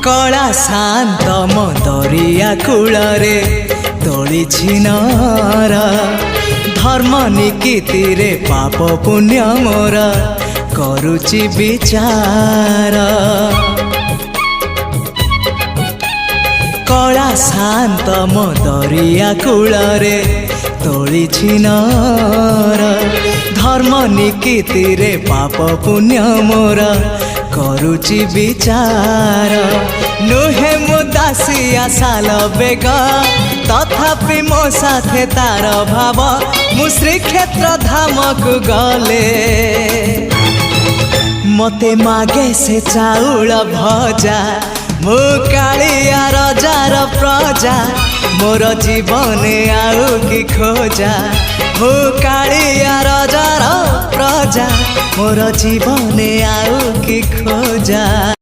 कला शांत मो दरिया कूलरे तोलिछि नर धर्म निकीति रे पाप पुण्य मोर करुछि विचार कला शांत मो दरिया कूलरे तोलिछि नर धर्म निकीति रे पाप पुण्य मोर करुछि विचार नुहे मो दासिया साल बेग तथापि मो साथे तार भाव मु श्रीक्षेत्र धाम को गले मते मागे से चाउल भजा मु कालिया रजार प्रजा मोर जीवन आउ कि खोजा मु कालिया रजार प्रजा मोर जीवन आउ कि खोजा।